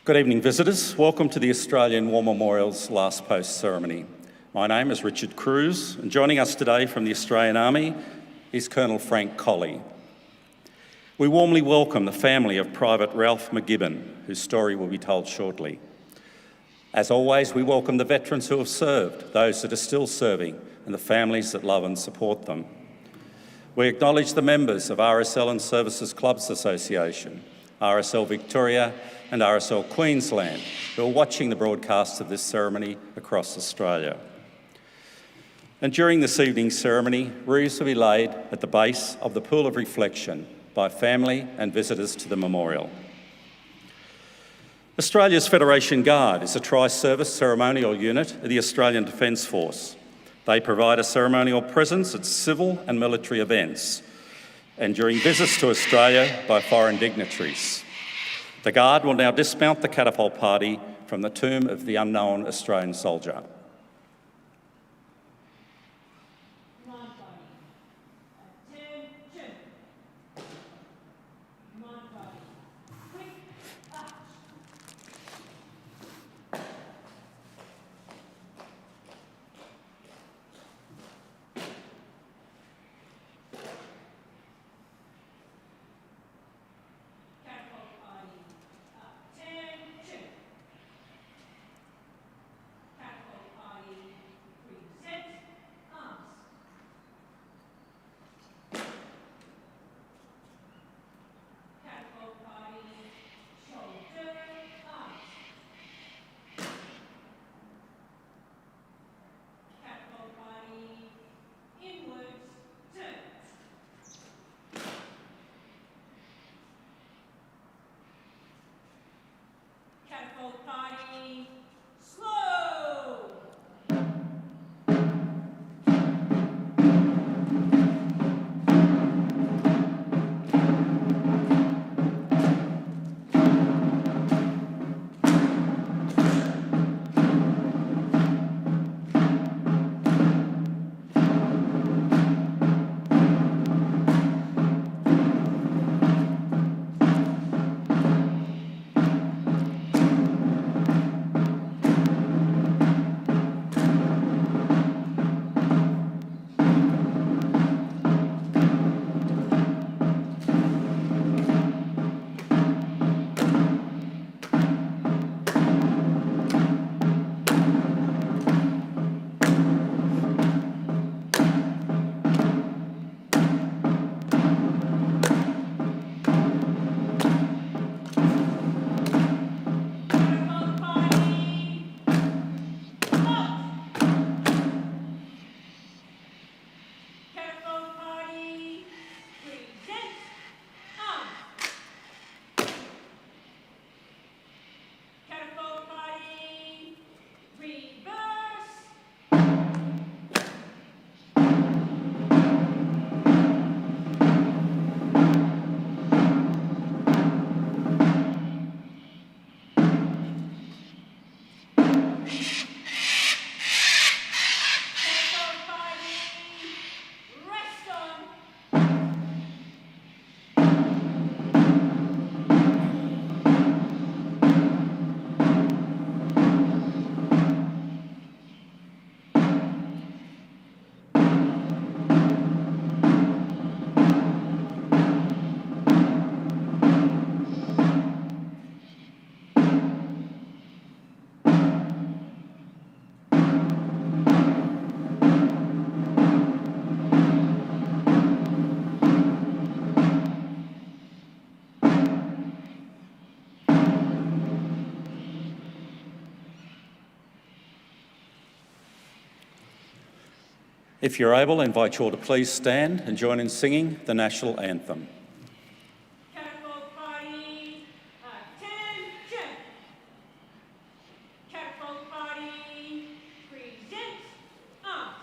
Good evening, visitors. Welcome to the Australian War Memorial's Last Post ceremony. My name is Richard Cruz, and joining us today from the Australian Army is Colonel Frank Colley. We warmly welcome the family of Private Ralph McGibbon, whose story will be told shortly. As always, we welcome the veterans who have served, those that are still serving, and the families that love and support them. We acknowledge the members of RSL Services Clubs Association, RSL Victoria and RSL Queensland, who are watching the broadcast of this ceremony across Australia. And during this evening's ceremony, wreaths will be laid at the base of the Pool of Reflection by family and visitors to the memorial. Australia's Federation Guard is a tri-service ceremonial unit of the Australian Defence Force. They provide a ceremonial presence at civil and military events and during visits to Australia by foreign dignitaries. The Guard will now dismount the catapult party from the tomb of the unknown Australian soldier. Catapult party, slow! If you're able, I invite you all to please stand and join in singing the national anthem. Catapult party, attention! Catapult party, present arms.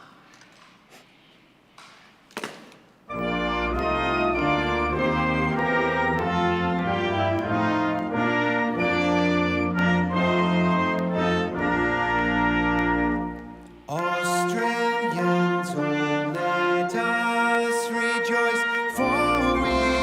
Australians, oh, let us rejoice, for we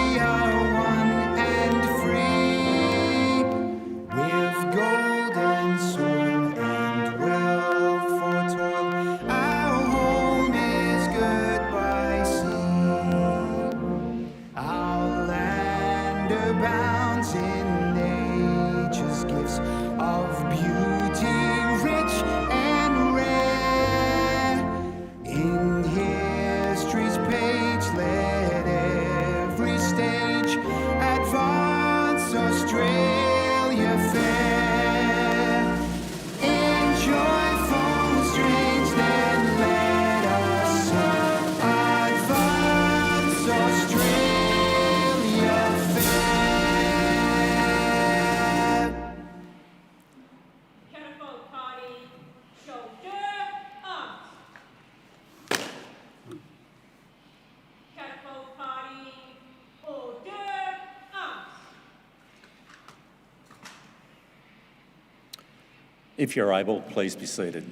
If you're able, please be seated.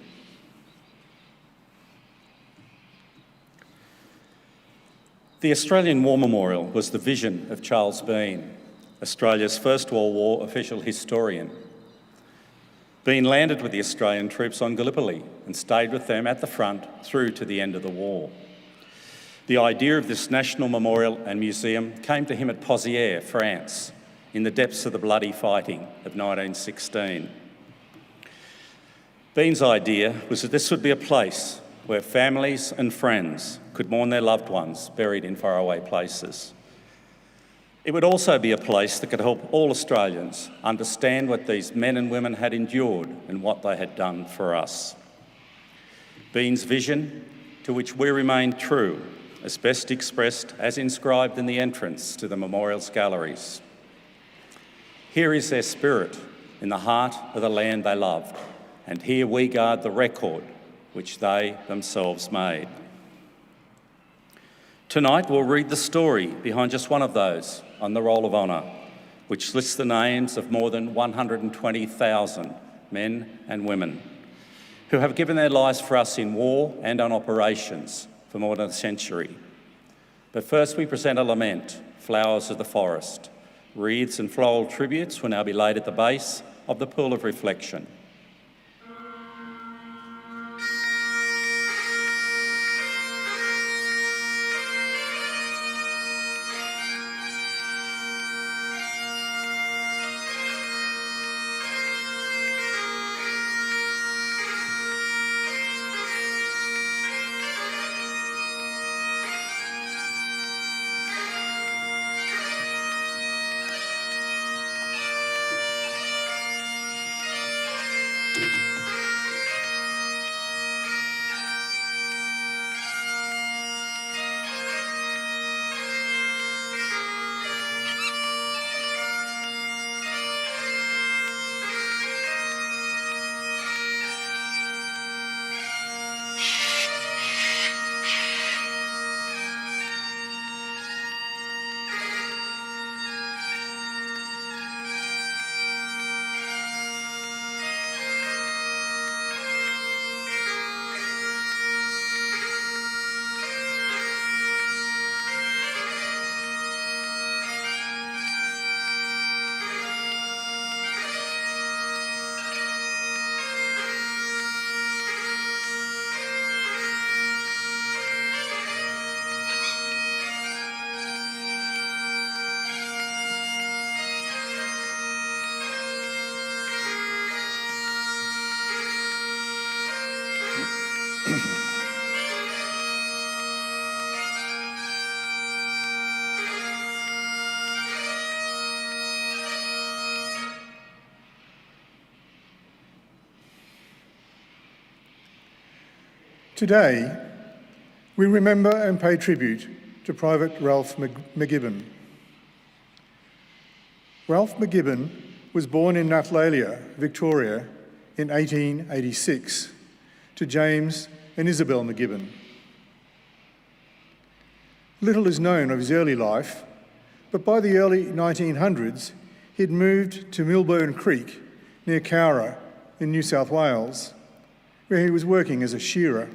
The Australian War Memorial was the vision of Charles Bean, Australia's First World War official historian. Bean landed with the Australian troops on Gallipoli and stayed with them at the front through to the end of the war. The idea of this national memorial and museum came to him at Pozières, France, in the depths of the bloody fighting of 1916. Bean's idea was that this would be a place where families and friends could mourn their loved ones buried in faraway places. It would also be a place that could help all Australians understand what these men and women had endured and what they had done for us. Bean's vision, to which we remain true, is best expressed as inscribed in the entrance to the memorial's galleries. Here is their spirit in the heart of the land they loved, and here we guard the record which they themselves made. Tonight we'll read the story behind just one of those on the Roll of Honour, which lists the names of more than 120,000 men and women who have given their lives for us in war and on operations for more than a century. But first we present a lament, Flowers of the Forest. Wreaths and floral tributes will now be laid at the base of the pool of reflection. Today, we remember and pay tribute to Private Ralph McGibbon. Ralph McGibbon was born in Nathlalia, Victoria, in 1886 to James and Isabel McGibbon. Little is known of his early life, but by the early 1900s, he'd moved to Milburn Creek near Cowra in New South Wales, where he was working as a shearer.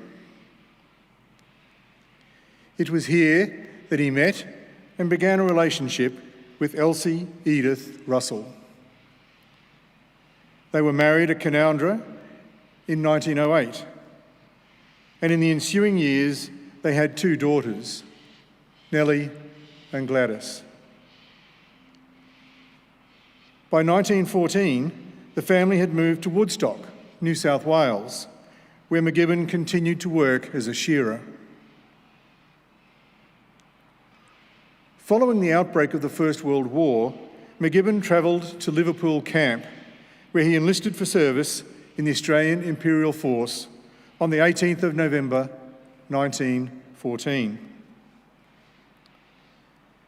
It was here that he met and began a relationship with Elsie Edith Russell. They were married at Canberra in 1908, and in the ensuing years they had two daughters, Nellie and Gladys. By 1914, the family had moved to Woodstock, New South Wales, where McGibbon continued to work as a shearer. Following the outbreak of the First World War, McGibbon travelled to Liverpool Camp, where he enlisted for service in the Australian Imperial Force on the 18th of November 1914.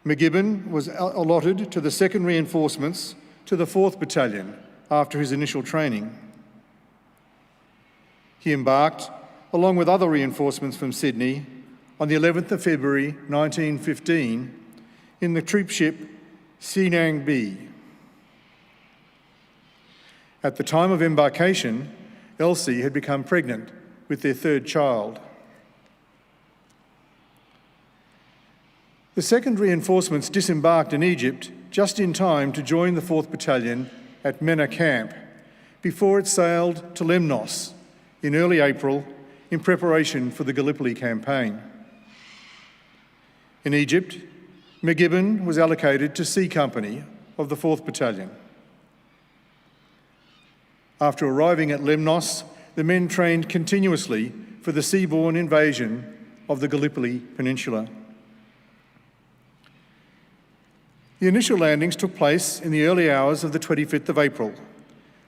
McGibbon was allotted to the 2nd Reinforcements to the 4th Battalion after his initial training. He embarked, along with other reinforcements from Sydney, on the 11th of February 1915 in the troop ship Sinang B. At the time of embarkation, Elsie had become pregnant with their third child. The second reinforcements disembarked in Egypt just in time to join the 4th Battalion at Mena Camp before it sailed to Lemnos in early April in preparation for the Gallipoli campaign. In Egypt, McGibbon was allocated to C Company of the 4th Battalion. After arriving at Lemnos, the men trained continuously for the seaborne invasion of the Gallipoli Peninsula. The initial landings took place in the early hours of the 25th of April,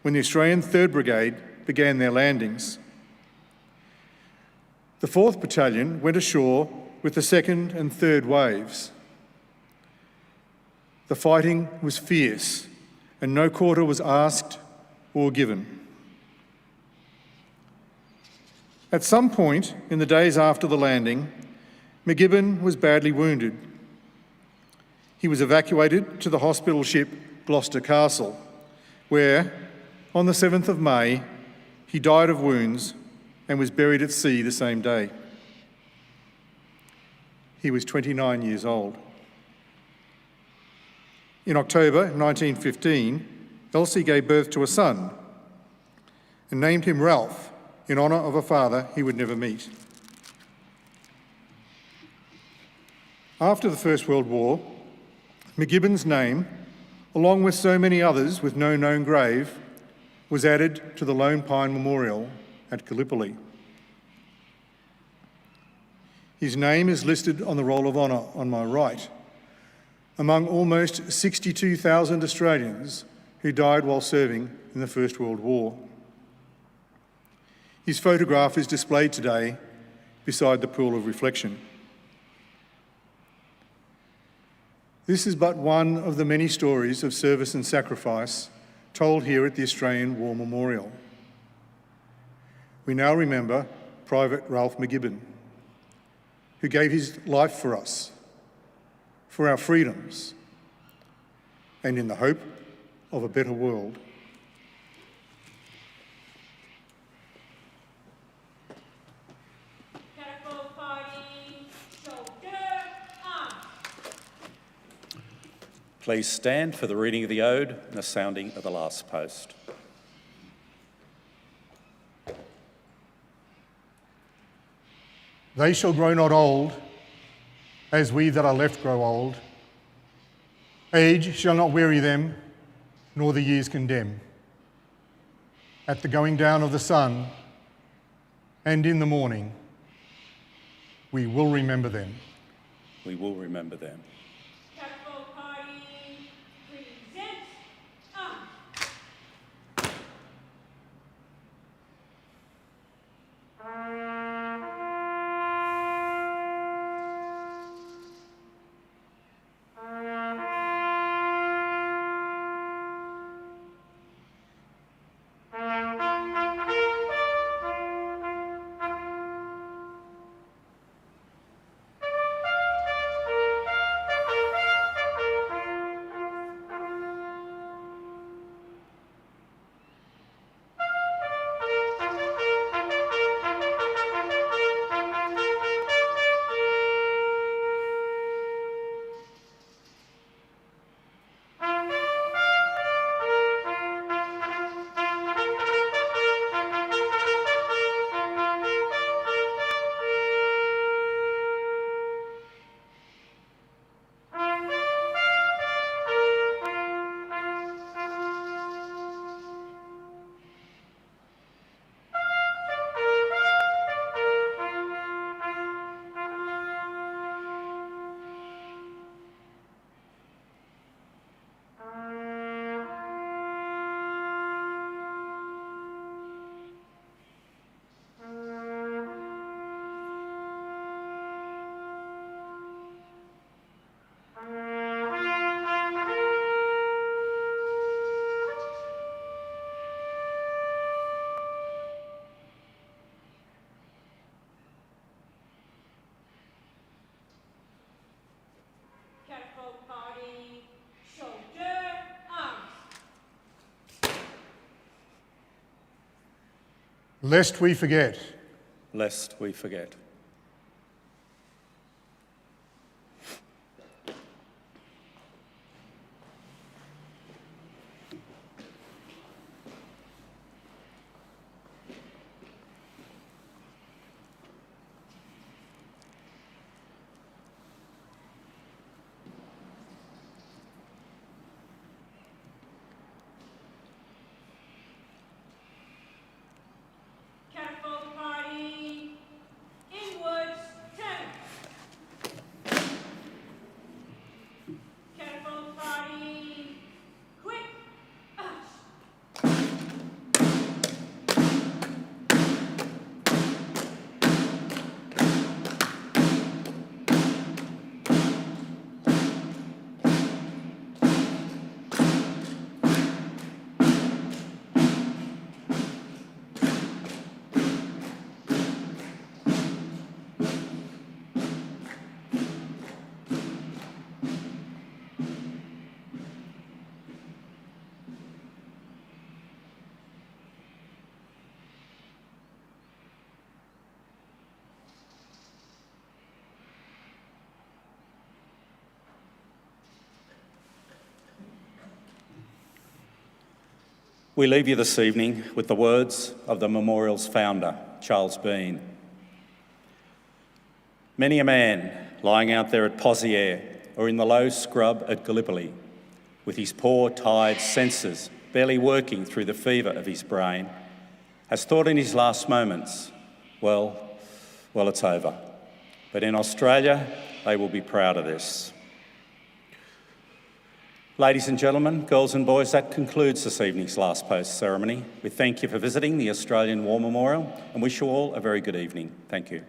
when the Australian 3rd Brigade began their landings. The 4th Battalion went ashore with the 2nd and 3rd waves. The fighting was fierce, and no quarter was asked or given. At some point in the days after the landing, McGibbon was badly wounded. He was evacuated to the hospital ship Gloucester Castle, where, on the 7th of May, he died of wounds and was buried at sea the same day. He was 29 years old. In October 1915, Elsie gave birth to a son and named him Ralph in honour of a father he would never meet. After the First World War, McGibbon's name, along with so many others with no known grave, was added to the Lone Pine Memorial at Gallipoli. His name is listed on the Roll of Honour on my right, among almost 62,000 Australians who died while serving in the First World War. His photograph is displayed today beside the pool of reflection. This is but one of the many stories of service and sacrifice told here at the Australian War Memorial. We now remember Private Ralph McGibbon, who gave his life for us, for our freedoms, and in the hope of a better world. Catapult party, shoulder, arm. Please stand for the reading of the ode and the sounding of the last post. They shall grow not old, as we that are left grow old. Age shall not weary them, nor the years condemn. At the going down of the sun, and in the morning, we will remember them. We will remember them. Catapult party, present, arm. lest we forget. lest we forget. Catapult party, inwards, turn. Catapult party, quick, ush. We leave you this evening with the words of the memorial's founder, Charles Bean. Many a man lying out there at Pozières or in the low scrub at Gallipoli, with his poor, tired senses barely working through the fever of his brain, has thought in his last moments, well, it's over. But in Australia, they will be proud of this. Ladies and gentlemen, girls and boys, that concludes this evening's last post ceremony. We thank you for visiting the Australian War Memorial and wish you all a very good evening. Thank you.